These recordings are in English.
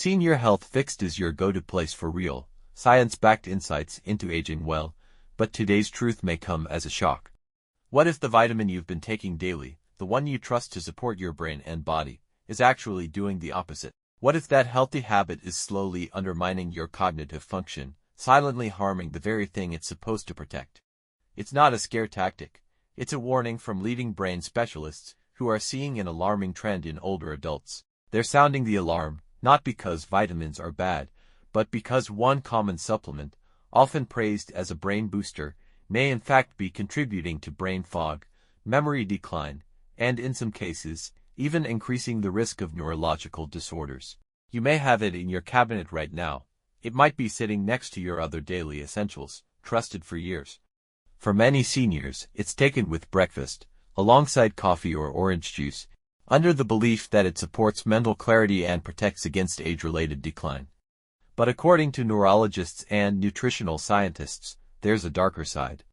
Senior Health Fixed is your go-to place for real, science-backed insights into aging well, but today's truth may come as a shock. What if the vitamin you've been taking daily, the one you trust to support your brain and body, is actually doing the opposite? What if that healthy habit is slowly undermining your cognitive function, silently harming the very thing it's supposed to protect? It's not a scare tactic. It's a warning from leading brain specialists who are seeing an alarming trend in older adults. They're sounding the alarm, not because vitamins are bad, but because one common supplement, often praised as a brain booster, may in fact be contributing to brain fog, memory decline, and in some cases, even increasing the risk of neurological disorders. You may have it in your cabinet right now. It might be sitting next to your other daily essentials, trusted for years. For many seniors, it's taken with breakfast, alongside coffee or orange juice, under the belief that it supports mental clarity and protects against age-related decline. But according to neurologists and nutritional scientists, there's a darker side.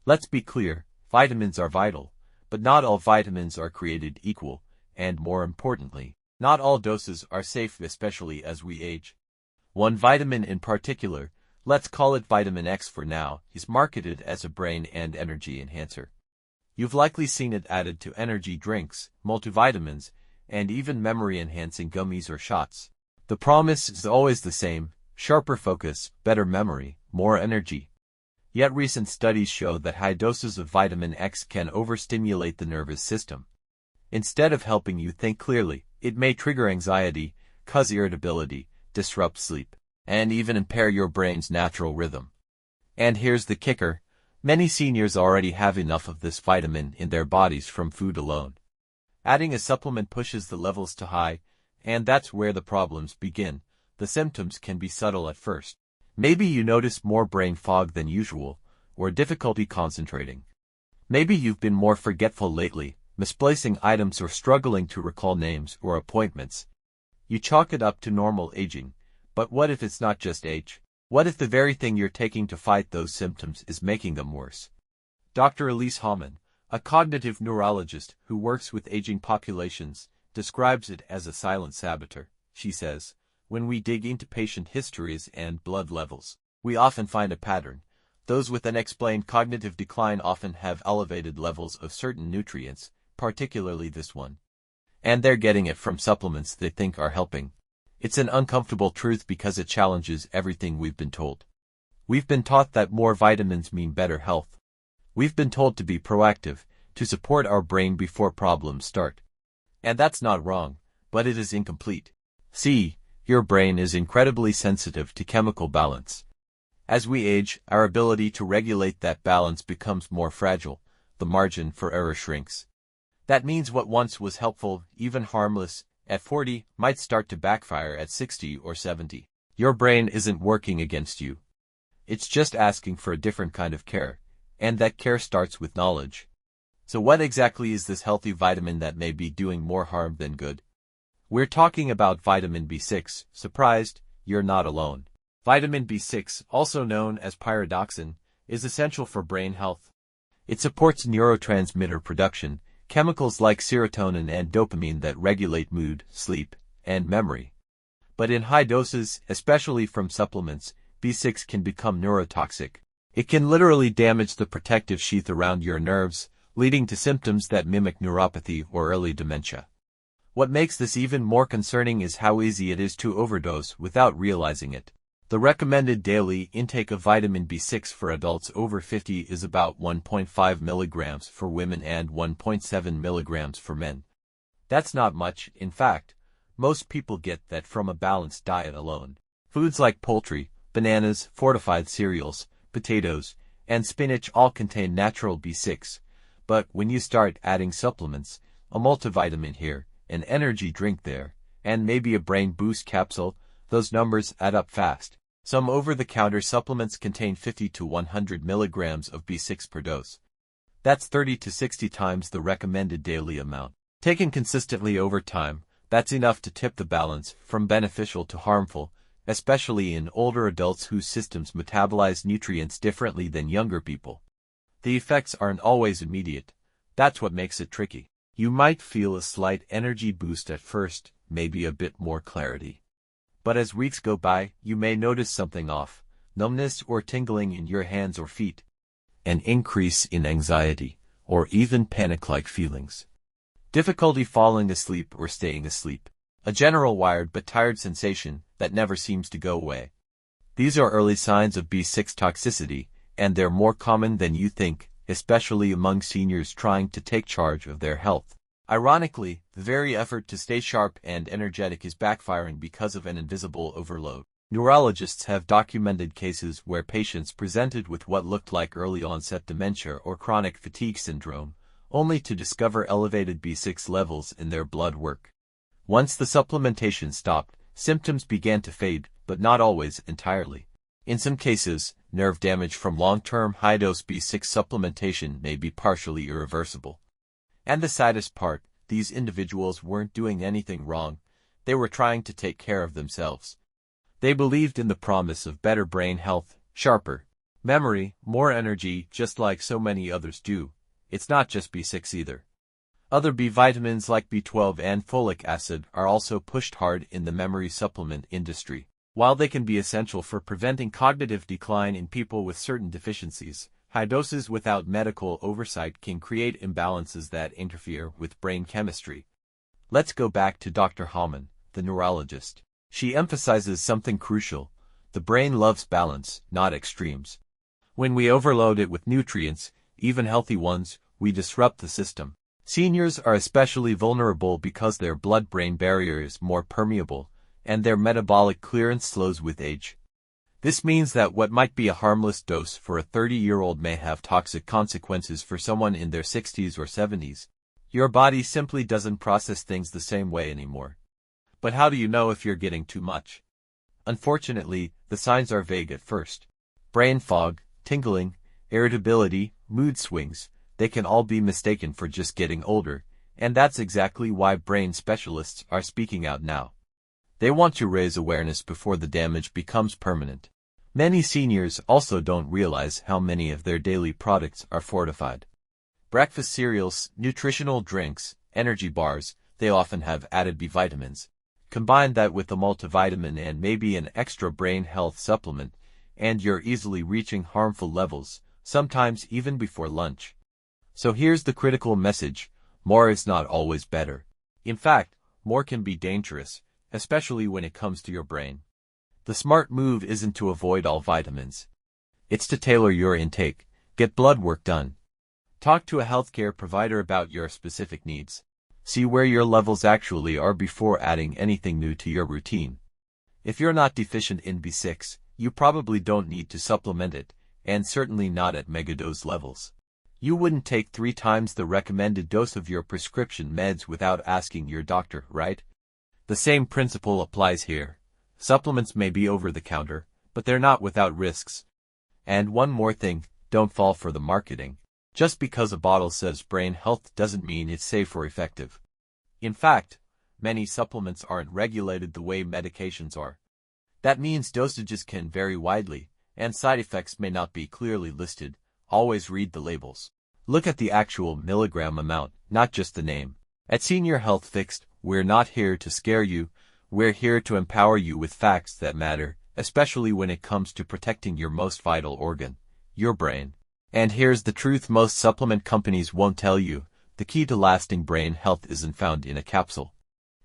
Let's be clear, vitamins are vital, but not all vitamins are created equal, and more importantly, not all doses are safe, especially as we age. One vitamin in particular, let's call it vitamin X for now, is marketed as a brain and energy enhancer. You've likely seen it added to energy drinks, multivitamins, and even memory-enhancing gummies or shots. The promise is always the same: sharper focus, better memory, more energy. Yet recent studies show that high doses of vitamin X can overstimulate the nervous system. Instead of helping you think clearly, it may trigger anxiety, cause irritability, disrupt sleep, and even impair your brain's natural rhythm. And here's the kicker: many seniors already have enough of this vitamin in their bodies from food alone. Adding a supplement pushes the levels to high, and that's where the problems begin. The symptoms can be subtle at first. Maybe you notice more brain fog than usual, or difficulty concentrating. Maybe you've been more forgetful lately, misplacing items or struggling to recall names or appointments. You chalk it up to normal aging, but what if it's not just age? What if the very thing you're taking to fight those symptoms is making them worse? Dr. Elise Hauman, a cognitive neurologist who works with aging populations, describes it as a silent saboteur. She says, when we dig into patient histories and blood levels, we often find a pattern. Those with unexplained cognitive decline often have elevated levels of certain nutrients, particularly this one. And they're getting it from supplements they think are helping. It's an uncomfortable truth because it challenges everything we've been told. We've been taught that more vitamins mean better health. We've been told to be proactive, to support our brain before problems start. And that's not wrong, but it is incomplete. See, your brain is incredibly sensitive to chemical balance. As we age, our ability to regulate that balance becomes more fragile. The margin for error shrinks. That means what once was helpful, even harmless, at 40, might start to backfire at 60 or 70. Your brain isn't working against you. It's just asking for a different kind of care, and that care starts with knowledge. So what exactly is this healthy vitamin that may be doing more harm than good? We're talking about vitamin B6. Surprised? You're not alone. Vitamin B6, also known as pyridoxine, is essential for brain health. It supports neurotransmitter production, chemicals like serotonin and dopamine that regulate mood, sleep, and memory. But in high doses, especially from supplements, B6 can become neurotoxic. It can literally damage the protective sheath around your nerves, leading to symptoms that mimic neuropathy or early dementia. What makes this even more concerning is how easy it is to overdose without realizing it. The recommended daily intake of vitamin B6 for adults over 50 is about 1.5 milligrams for women and 1.7 milligrams for men. That's not much. In fact, most people get that from a balanced diet alone. Foods like poultry, bananas, fortified cereals, potatoes, and spinach all contain natural B6. But when you start adding supplements, a multivitamin here, an energy drink there, and maybe a brain boost capsule, those numbers add up fast. Some over-the-counter supplements contain 50 to 100 milligrams of B6 per dose. That's 30 to 60 times the recommended daily amount. Taken consistently over time, that's enough to tip the balance from beneficial to harmful, especially in older adults whose systems metabolize nutrients differently than younger people. The effects aren't always immediate. That's what makes it tricky. You might feel a slight energy boost at first, maybe a bit more clarity. But as weeks go by, you may notice something off: numbness or tingling in your hands or feet, an increase in anxiety, or even panic-like feelings, difficulty falling asleep or staying asleep, a general wired but tired sensation that never seems to go away. These are early signs of B6 toxicity, and they're more common than you think, especially among seniors trying to take charge of their health. Ironically, the very effort to stay sharp and energetic is backfiring because of an invisible overload. Neurologists have documented cases where patients presented with what looked like early-onset dementia or chronic fatigue syndrome, only to discover elevated B6 levels in their blood work. Once the supplementation stopped, symptoms began to fade, but not always entirely. In some cases, nerve damage from long-term high-dose B6 supplementation may be partially irreversible. And the saddest part, these individuals weren't doing anything wrong. They were trying to take care of themselves. They believed in the promise of better brain health, sharper memory, more energy, just like so many others do. It's not just B6 either. Other B vitamins like B12 and folic acid are also pushed hard in the memory supplement industry. While they can be essential for preventing cognitive decline in people with certain deficiencies, high doses without medical oversight can create imbalances that interfere with brain chemistry. Let's go back to Dr. Hallman, the neurologist. She emphasizes something crucial: the brain loves balance, not extremes. When we overload it with nutrients, even healthy ones, we disrupt the system. Seniors are especially vulnerable because their blood-brain barrier is more permeable, and their metabolic clearance slows with age. This means that what might be a harmless dose for a 30-year-old may have toxic consequences for someone in their 60s or 70s. Your body simply doesn't process things the same way anymore. But how do you know if you're getting too much? Unfortunately, the signs are vague at first. Brain fog, tingling, irritability, mood swings, they can all be mistaken for just getting older, and that's exactly why brain specialists are speaking out now. They want to raise awareness before the damage becomes permanent. Many seniors also don't realize how many of their daily products are fortified. Breakfast cereals, nutritional drinks, energy bars, they often have added B vitamins. Combine that with a multivitamin and maybe an extra brain health supplement, and you're easily reaching harmful levels, sometimes even before lunch. So here's the critical message: more is not always better. In fact, more can be dangerous, especially when it comes to your brain. The smart move isn't to avoid all vitamins. It's to tailor your intake, get blood work done. Talk to a healthcare provider about your specific needs. See where your levels actually are before adding anything new to your routine. If you're not deficient in B6, you probably don't need to supplement it, and certainly not at megadose levels. You wouldn't take 3 times the recommended dose of your prescription meds without asking your doctor, right? The same principle applies here. Supplements may be over the counter, but they're not without risks. And one more thing, don't fall for the marketing. Just because a bottle says brain health doesn't mean it's safe or effective. In fact, many supplements aren't regulated the way medications are. That means dosages can vary widely, and side effects may not be clearly listed. Always read the labels. Look at the actual milligram amount, not just the name. At Senior Health Fixed, we're not here to scare you. We're here to empower you with facts that matter, especially when it comes to protecting your most vital organ, your brain. And here's the truth most supplement companies won't tell you: the key to lasting brain health isn't found in a capsule.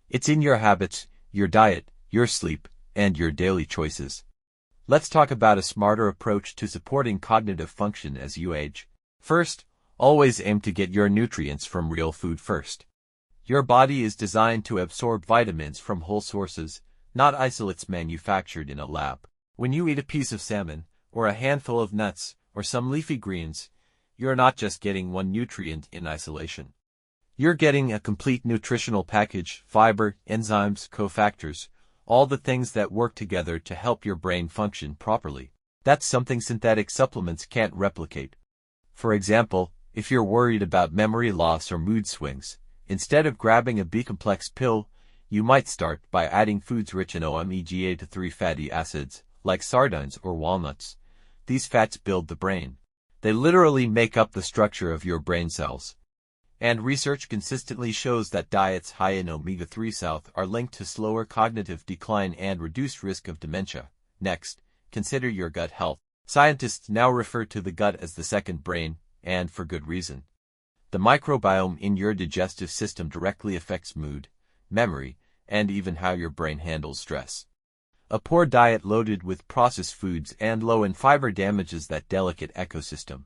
It's in your habits, your diet, your sleep, and your daily choices. Let's talk about a smarter approach to supporting cognitive function as you age. First, always aim to get your nutrients from real food first. Your body is designed to absorb vitamins from whole sources, not isolates manufactured in a lab. When you eat a piece of salmon, or a handful of nuts, or some leafy greens, you're not just getting one nutrient in isolation. You're getting a complete nutritional package: fiber, enzymes, cofactors, all the things that work together to help your brain function properly. That's something synthetic supplements can't replicate. For example, if you're worried about memory loss or mood swings, instead of grabbing a B-complex pill, you might start by adding foods rich in omega-3 fatty acids, like sardines or walnuts. These fats build the brain. They literally make up the structure of your brain cells. And research consistently shows that diets high in omega-3 south are linked to slower cognitive decline and reduced risk of dementia. Next, consider your gut health. Scientists now refer to the gut as the second brain, and for good reason. The microbiome in your digestive system directly affects mood, memory, and even how your brain handles stress. A poor diet loaded with processed foods and low in fiber damages that delicate ecosystem.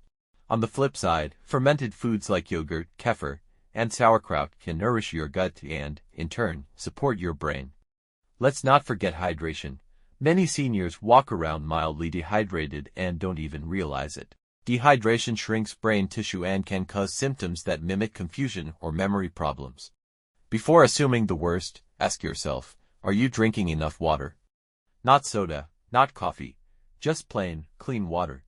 On the flip side, fermented foods like yogurt, kefir, and sauerkraut can nourish your gut and, in turn, support your brain. Let's not forget hydration. Many seniors walk around mildly dehydrated and don't even realize it. Dehydration shrinks brain tissue and can cause symptoms that mimic confusion or memory problems. Before assuming the worst, ask yourself, are you drinking enough water? Not soda, not coffee, just plain, clean water.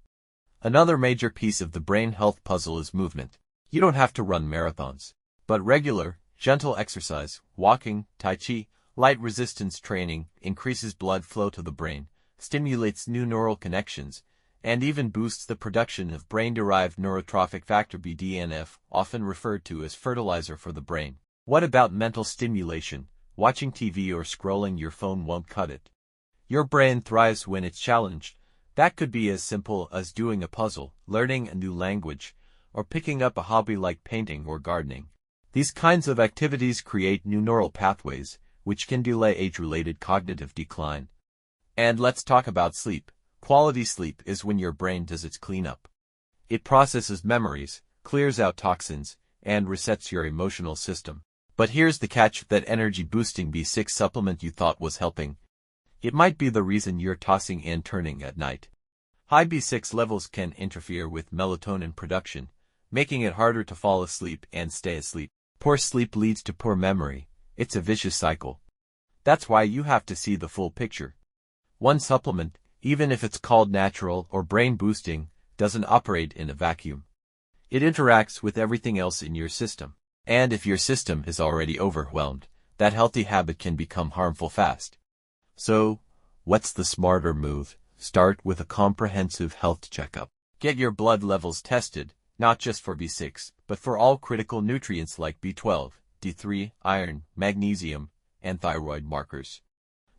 Another major piece of the brain health puzzle is movement. You don't have to run marathons, but regular, gentle exercise, walking, tai chi, light resistance training increases blood flow to the brain, stimulates new neural connections, and even boosts the production of brain-derived neurotrophic factor BDNF, often referred to as fertilizer for the brain. What about mental stimulation? Watching TV or scrolling your phone won't cut it. Your brain thrives when it's challenged. That could be as simple as doing a puzzle, learning a new language, or picking up a hobby like painting or gardening. These kinds of activities create new neural pathways, which can delay age-related cognitive decline. And let's talk about sleep. Quality sleep is when your brain does its cleanup. It processes memories, clears out toxins, and resets your emotional system. But here's the catch: that energy-boosting B6 supplement you thought was helping, it might be the reason you're tossing and turning at night. High B6 levels can interfere with melatonin production, making it harder to fall asleep and stay asleep. Poor sleep leads to poor memory. It's a vicious cycle. That's why you have to see the full picture. One supplement, even if it's called natural or brain-boosting, doesn't operate in a vacuum. It interacts with everything else in your system. And if your system is already overwhelmed, that healthy habit can become harmful fast. So, what's the smarter move? Start with a comprehensive health checkup. Get your blood levels tested, not just for B6, but for all critical nutrients like B12, D3, iron, magnesium, and thyroid markers.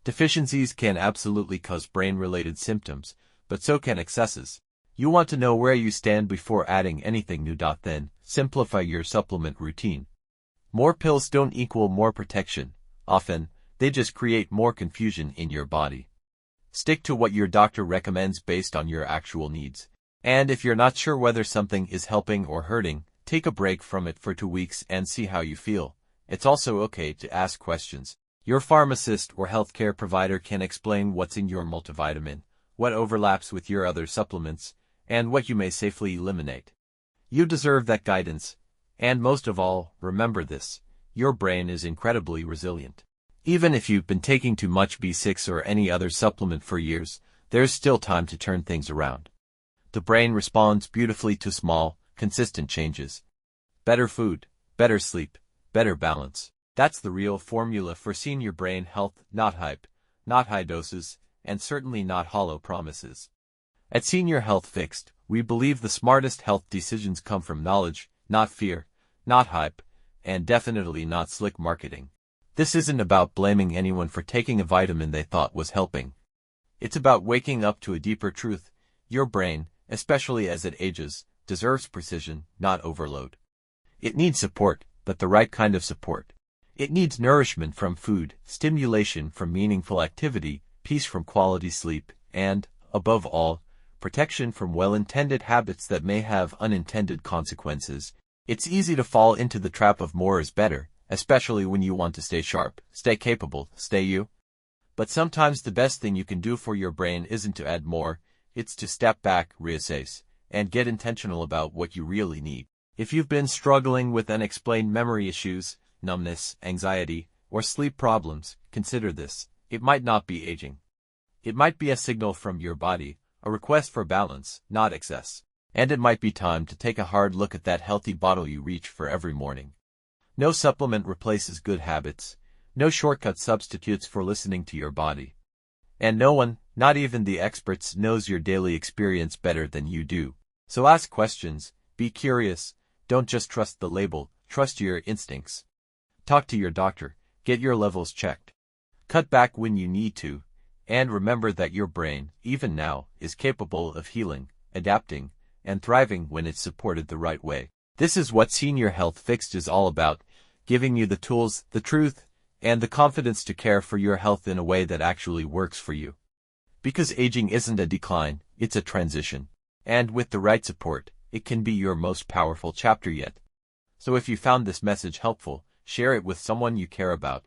Deficiencies can absolutely cause brain-related symptoms, but so can excesses. You want to know where you stand before adding anything new. Then, simplify your supplement routine. More pills don't equal more protection. Often, they just create more confusion in your body. Stick to what your doctor recommends based on your actual needs. And if you're not sure whether something is helping or hurting, take a break from it for 2 weeks and see how you feel. It's also okay to ask questions. Your pharmacist or healthcare provider can explain what's in your multivitamin, what overlaps with your other supplements, and what you may safely eliminate. You deserve that guidance. And most of all, remember this: your brain is incredibly resilient. Even if you've been taking too much B6 or any other supplement for years, there's still time to turn things around. The brain responds beautifully to small, consistent changes. Better food, better sleep, better balance. That's the real formula for senior brain health, not hype, not high doses, and certainly not hollow promises. At Senior Health Fixed, we believe the smartest health decisions come from knowledge, not fear, not hype, and definitely not slick marketing. This isn't about blaming anyone for taking a vitamin they thought was helping. It's about waking up to a deeper truth. Your brain, especially as it ages, deserves precision, not overload. It needs support, but the right kind of support. It needs nourishment from food, stimulation from meaningful activity, peace from quality sleep, and, above all, protection from well-intended habits that may have unintended consequences. It's easy to fall into the trap of more is better, especially when you want to stay sharp, stay capable, stay you. But sometimes the best thing you can do for your brain isn't to add more, it's to step back, reassess, and get intentional about what you really need. If you've been struggling with unexplained memory issues, numbness, anxiety, or sleep problems, consider this. It might not be aging. It might be a signal from your body, a request for balance, not excess. And it might be time to take a hard look at that healthy bottle you reach for every morning. No supplement replaces good habits. No shortcut substitutes for listening to your body. And no one, not even the experts, knows your daily experience better than you do. So ask questions, be curious, don't just trust the label, trust your instincts. Talk to your doctor, get your levels checked. Cut back when you need to, and remember that your brain, even now, is capable of healing, adapting, and thriving when it's supported the right way. This is what Senior Health Fixed is all about, giving you the tools, the truth, and the confidence to care for your health in a way that actually works for you. Because aging isn't a decline, it's a transition. And with the right support, it can be your most powerful chapter yet. So if you found this message helpful, share it with someone you care about.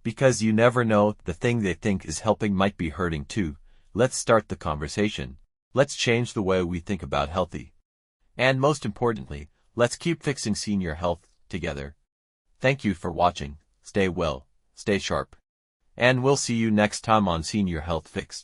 Because you never know, the thing they think is helping might be hurting too. Let's start the conversation. Let's change the way we think about healthy. And most importantly, let's keep fixing senior health together. Thank you for watching. Stay well, stay sharp. And we'll see you next time on Senior Health Fixed.